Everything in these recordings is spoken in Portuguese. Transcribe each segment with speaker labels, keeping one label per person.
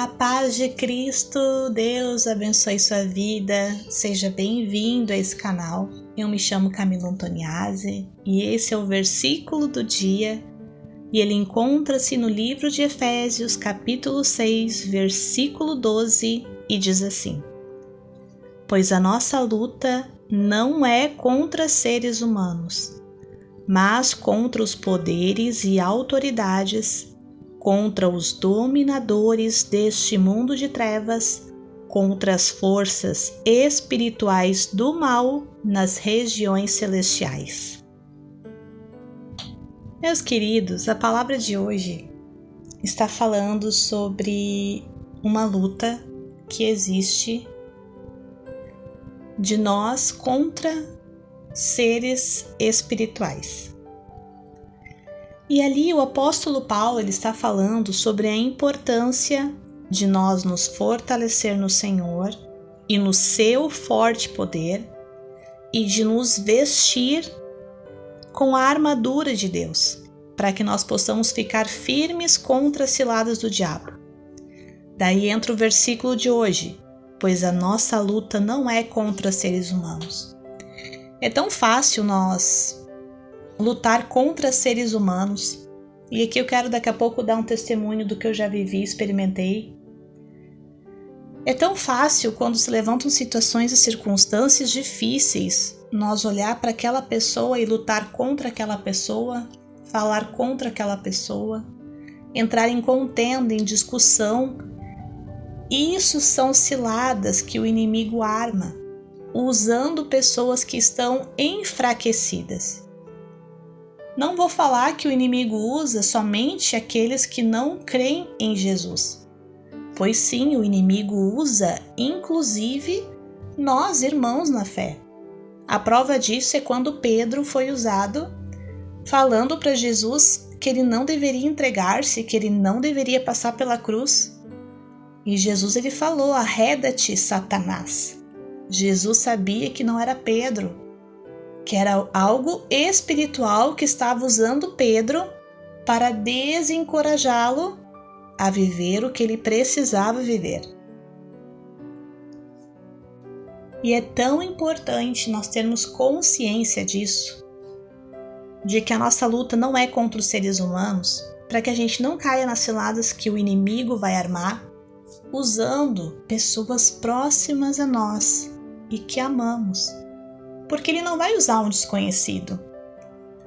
Speaker 1: Olá, paz de Cristo, Deus abençoe sua vida, seja bem-vindo a esse canal. Eu me chamo Camila Antoniazzi e esse é o versículo do dia e ele encontra-se no livro de Efésios, capítulo 6, versículo 12 e diz assim: Pois a nossa luta não é contra seres humanos, mas contra os poderes e autoridades, contra os dominadores deste mundo de trevas, contra as forças espirituais do mal nas regiões celestiais. Meus queridos, a palavra de hoje está falando sobre uma luta que existe de nós contra seres espirituais. E ali o apóstolo Paulo ele está falando sobre a importância de nós nos fortalecer no Senhor e no seu forte poder e de nos vestir com a armadura de Deus, para que nós possamos ficar firmes contra as ciladas do diabo. Daí entra o versículo de hoje, pois a nossa luta não é contra seres humanos. É tão fácil nós lutar contra seres humanos. E aqui eu quero daqui a pouco dar um testemunho do que eu já vivi e experimentei. É tão fácil quando se levantam situações e circunstâncias difíceis, nós olhar para aquela pessoa e lutar contra aquela pessoa, falar contra aquela pessoa, entrar em contenda, em discussão. Isso são ciladas que o inimigo arma, usando pessoas que estão enfraquecidas. Não vou falar que o inimigo usa somente aqueles que não creem em Jesus, pois sim, o inimigo usa inclusive nós, irmãos na fé. A prova disso é quando Pedro foi usado falando para Jesus que ele não deveria entregar-se, que ele não deveria passar pela cruz. E Jesus ele falou: arreda-te, Satanás. Jesus sabia que não era Pedro, que era algo espiritual que estava usando Pedro para desencorajá-lo a viver o que ele precisava viver. E é tão importante nós termos consciência disso, de que a nossa luta não é contra os seres humanos, para que a gente não caia nas ciladas que o inimigo vai armar, usando pessoas próximas a nós e que amamos. Porque ele não vai usar um desconhecido.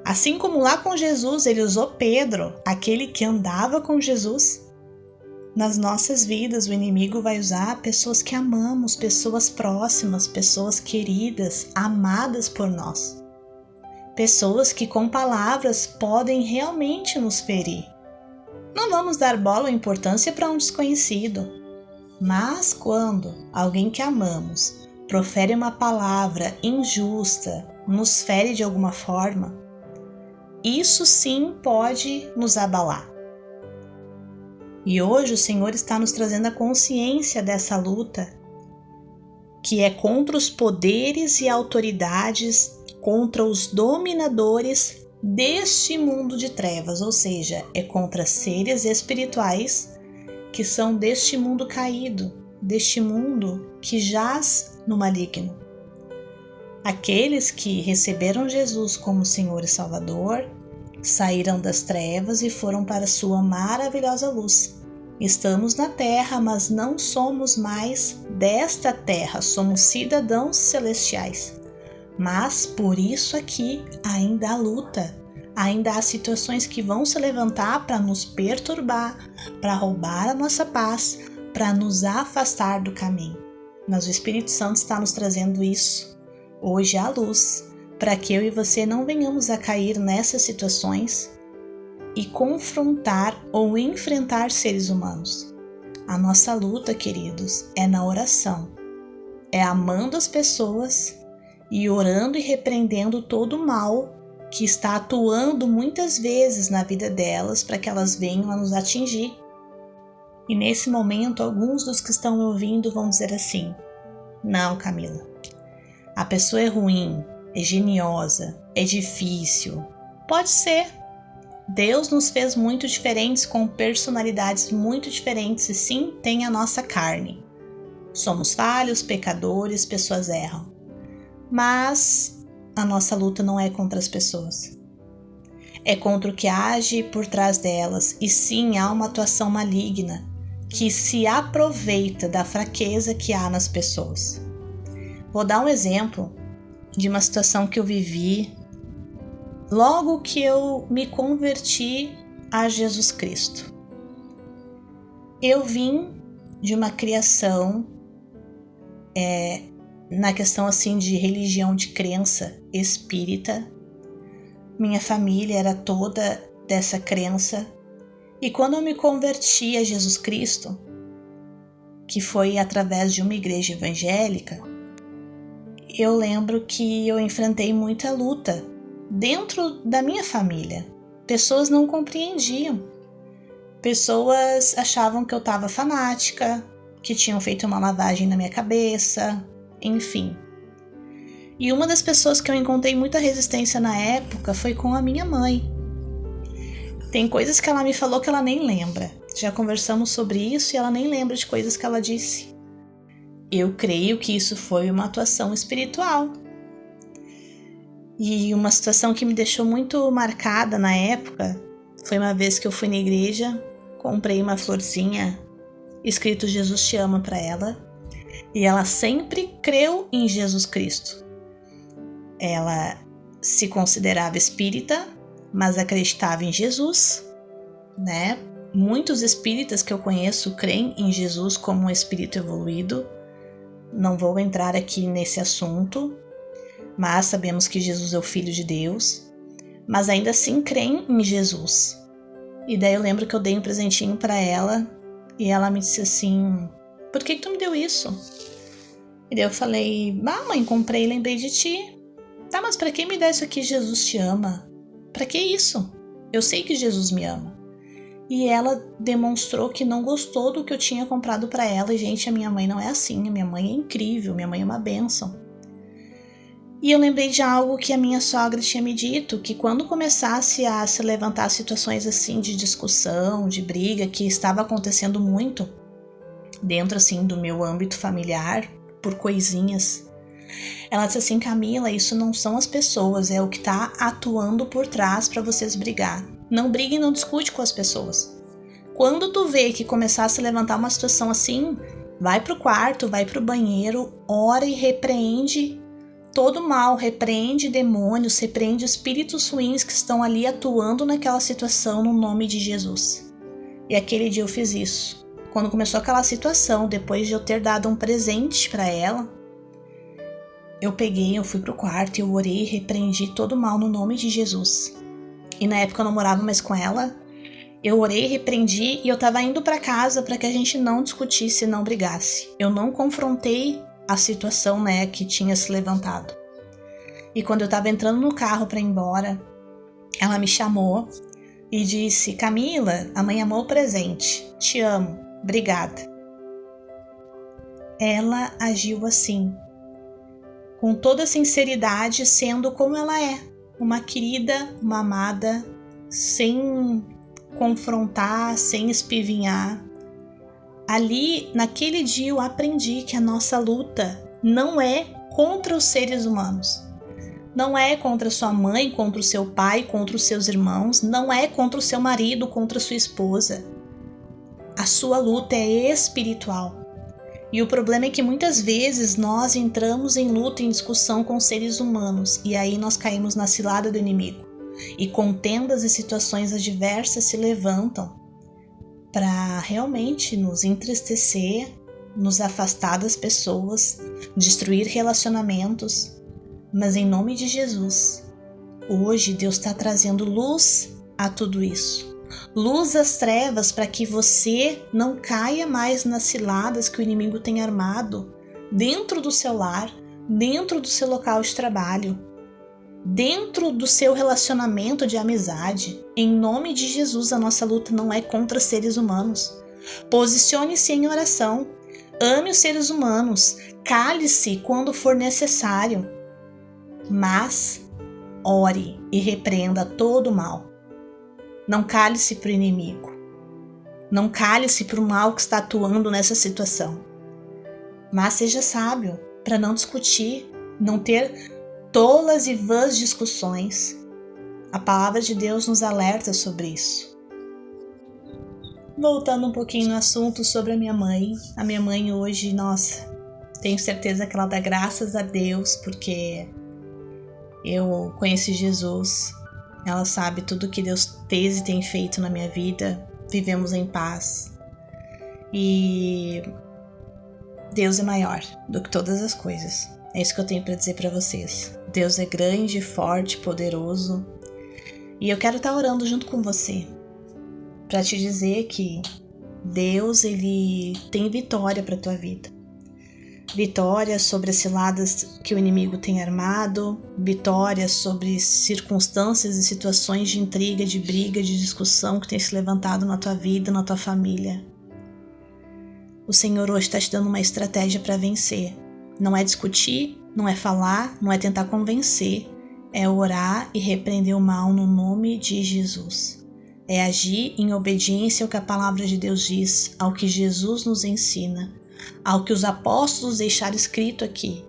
Speaker 1: Assim como lá com Jesus, ele usou Pedro, aquele que andava com Jesus. Nas nossas vidas, o inimigo vai usar pessoas que amamos, pessoas próximas, pessoas queridas, amadas por nós. Pessoas que com palavras podem realmente nos ferir. Não vamos dar bola ou importância para um desconhecido. Mas quando alguém que amamos profere uma palavra injusta, nos fere de alguma forma, isso sim pode nos abalar. E hoje o Senhor está nos trazendo a consciência dessa luta, que é contra os poderes e autoridades, contra os dominadores deste mundo de trevas, ou seja, é contra seres espirituais que são deste mundo caído, deste mundo que jaz no maligno. Aqueles que receberam Jesus como Senhor e Salvador saíram das trevas e foram para a sua maravilhosa luz. Estamos na terra, mas não somos mais desta terra, somos cidadãos celestiais. Mas por isso aqui ainda há luta, ainda há situações que vão se levantar para nos perturbar, para roubar a nossa paz, para nos afastar do caminho. Mas o Espírito Santo está nos trazendo isso hoje à luz, para que eu e você não venhamos a cair nessas situações e confrontar ou enfrentar seres humanos. A nossa luta, queridos, é na oração, é amando as pessoas e orando e repreendendo todo o mal que está atuando muitas vezes na vida delas para que elas venham a nos atingir. E nesse momento, alguns dos que estão me ouvindo vão dizer assim: não, Camila, a pessoa é ruim, é geniosa, é difícil. Pode ser, Deus nos fez muito diferentes, com personalidades muito diferentes, e sim, tem a nossa carne. Somos falhos, pecadores, pessoas erram. Mas a nossa luta não é contra as pessoas. É contra o que age por trás delas, e sim, há uma atuação maligna que se aproveita da fraqueza que há nas pessoas. Vou dar um exemplo de uma situação que eu vivi logo que eu me converti a Jesus Cristo. Eu vim de uma criação na questão assim de religião, de crença espírita. Minha família era toda dessa crença. E quando eu me converti a Jesus Cristo, que foi através de uma igreja evangélica, eu lembro que eu enfrentei muita luta dentro da minha família. Pessoas não compreendiam. Pessoas achavam que eu estava fanática, que tinham feito uma lavagem na minha cabeça, enfim. E uma das pessoas que eu encontrei muita resistência na época foi com a minha mãe. Tem coisas que ela me falou que ela nem lembra. Já conversamos sobre isso e ela nem lembra de coisas que ela disse. Eu creio que isso foi uma atuação espiritual. E uma situação que me deixou muito marcada na época foi uma vez que eu fui na igreja, comprei uma florzinha escrito Jesus te ama para ela, e ela sempre creu em Jesus Cristo. Ela se considerava espírita, mas acreditava em Jesus, né? Muitos espíritas que eu conheço creem em Jesus como um espírito evoluído. Não vou entrar aqui nesse assunto, mas sabemos que Jesus é o Filho de Deus, mas ainda assim creem em Jesus. E daí eu lembro que eu dei um presentinho para ela e ela me disse assim: por que tu me deu isso? E daí eu falei: mãe, comprei e lembrei de ti. Tá, mas pra que me dá isso aqui? Jesus te ama. Pra que isso? Eu sei que Jesus me ama. E ela demonstrou que não gostou do que eu tinha comprado para ela. E, gente, a minha mãe não é assim. A minha mãe é incrível. Minha mãe é uma bênção. E eu lembrei de algo que a minha sogra tinha me dito, que quando começasse a se levantar situações assim de discussão, de briga, que estava acontecendo muito dentro assim do meu âmbito familiar, por coisinhas, ela disse assim: Camila, isso não são as pessoas, é o que está atuando por trás para vocês brigar. Não brigue e não discute com as pessoas. Quando tu vê que começar a se levantar uma situação assim, vai pro quarto, vai pro banheiro, ora e repreende todo mal, repreende demônios, repreende espíritos ruins que estão ali atuando naquela situação no nome de Jesus. E aquele dia eu fiz isso. Quando começou aquela situação, depois de eu ter dado um presente para ela, eu fui pro quarto e eu orei e repreendi todo o mal no nome de Jesus. E na época eu não morava mais com ela, eu orei, repreendi e eu tava indo para casa para que a gente não discutisse e não brigasse. Eu não confrontei a situação, né, que tinha se levantado. E quando eu tava entrando no carro para ir embora, ela me chamou e disse: Camila, a mãe amou o presente, te amo, obrigada. Ela agiu assim, com toda sinceridade, sendo como ela é, uma querida, uma amada, sem confrontar, sem espivinhar. Ali, naquele dia, eu aprendi que a nossa luta não é contra os seres humanos. Não é contra sua mãe, contra o seu pai, contra os seus irmãos. Não é contra o seu marido, contra a sua esposa. A sua luta é espiritual. E o problema é que muitas vezes nós entramos em luta, em discussão com seres humanos. E aí nós caímos na cilada do inimigo. E contendas e situações adversas se levantam para realmente nos entristecer, nos afastar das pessoas, destruir relacionamentos. Mas em nome de Jesus, hoje Deus está trazendo luz a tudo isso. Luz às trevas para que você não caia mais nas ciladas que o inimigo tem armado dentro do seu lar, dentro do seu local de trabalho, dentro do seu relacionamento de amizade. Em nome de Jesus, a nossa luta não é contra seres humanos. Posicione-se em oração, ame os seres humanos, cale-se quando for necessário, mas ore e repreenda todo o mal. Não cale-se para o inimigo. Não cale-se para o mal que está atuando nessa situação. Mas seja sábio para não discutir, não ter tolas e vãs discussões. A palavra de Deus nos alerta sobre isso. Voltando um pouquinho no assunto sobre a minha mãe. A minha mãe hoje, nossa, tenho certeza que ela dá graças a Deus porque eu conheci Jesus. Ela sabe tudo que Deus fez e tem feito na minha vida. Vivemos em paz. E Deus é maior do que todas as coisas. É isso que eu tenho para dizer para vocês. Deus é grande, forte, poderoso. E eu quero estar orando junto com você para te dizer que Deus, ele tem vitória para tua vida. Vitória sobre as ciladas que o inimigo tem armado, vitória sobre circunstâncias e situações de intriga, de briga, de discussão que tem se levantado na tua vida, na tua família. O Senhor hoje está te dando uma estratégia para vencer. Não é discutir, não é falar, não é tentar convencer, é orar e repreender o mal no nome de Jesus. É agir em obediência ao que a palavra de Deus diz, ao que Jesus nos ensina, ao que os apóstolos deixaram escrito aqui.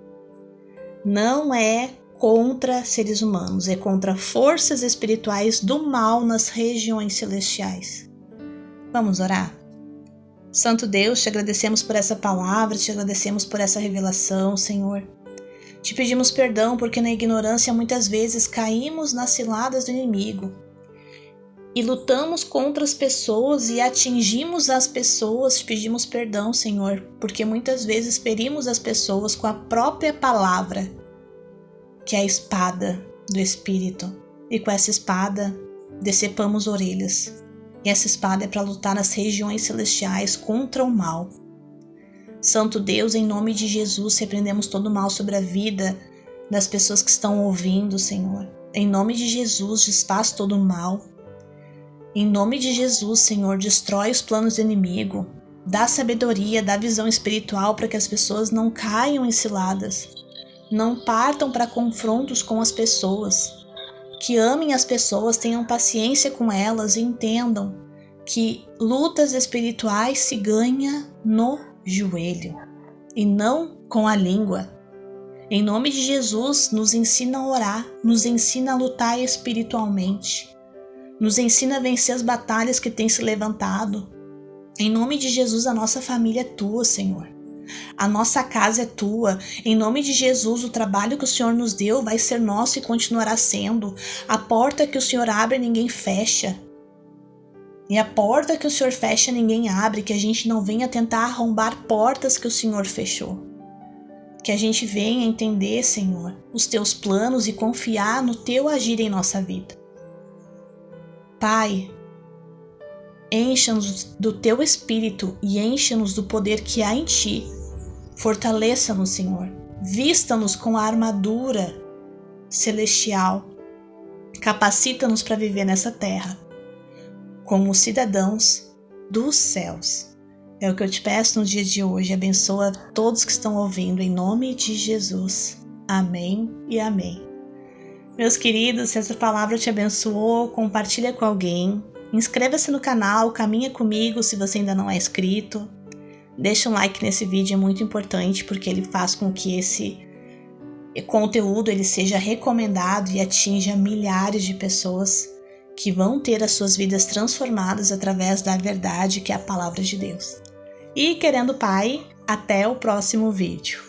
Speaker 1: Não é contra seres humanos, é contra forças espirituais do mal nas regiões celestiais. Vamos orar? Santo Deus, te agradecemos por essa palavra, te agradecemos por essa revelação, Senhor. Te pedimos perdão porque na ignorância muitas vezes caímos nas ciladas do inimigo e lutamos contra as pessoas e atingimos as pessoas. Te pedimos perdão, Senhor, porque muitas vezes ferimos as pessoas com a própria palavra, que é a espada do Espírito, e com essa espada decepamos orelhas. E essa espada é para lutar nas regiões celestiais contra o mal. Santo Deus, em nome de Jesus, repreendemos todo o mal sobre a vida das pessoas que estão ouvindo, Senhor. Em nome de Jesus, desfaz todo o mal. Em nome de Jesus, Senhor, destrói os planos do inimigo. Dá sabedoria, dá visão espiritual para que as pessoas não caiam em ciladas. Não partam para confrontos com as pessoas. Que amem as pessoas, tenham paciência com elas e entendam que lutas espirituais se ganha no joelho e não com a língua. Em nome de Jesus, nos ensina a orar, nos ensina a lutar espiritualmente, nos ensina a vencer as batalhas que têm se levantado. Em nome de Jesus, a nossa família é tua, Senhor. A nossa casa é tua. Em nome de Jesus, o trabalho que o Senhor nos deu vai ser nosso e continuará sendo. A porta que o Senhor abre, ninguém fecha. E a porta que o Senhor fecha, ninguém abre. Que a gente não venha tentar arrombar portas que o Senhor fechou. Que a gente venha entender, Senhor, os teus planos e confiar no teu agir em nossa vida. Pai, encha-nos do teu Espírito e encha-nos do poder que há em ti. Fortaleça-nos, Senhor. Vista-nos com a armadura celestial. Capacita-nos para viver nessa terra como cidadãos dos céus. É o que eu te peço no dia de hoje. Abençoa todos que estão ouvindo em nome de Jesus. Amém e amém. Meus queridos, se essa palavra te abençoou, compartilha com alguém. Inscreva-se no canal, caminha comigo se você ainda não é inscrito. Deixa um like nesse vídeo, é muito importante porque ele faz com que esse conteúdo ele seja recomendado e atinja milhares de pessoas que vão ter as suas vidas transformadas através da verdade que é a palavra de Deus. E querendo Pai, até o próximo vídeo.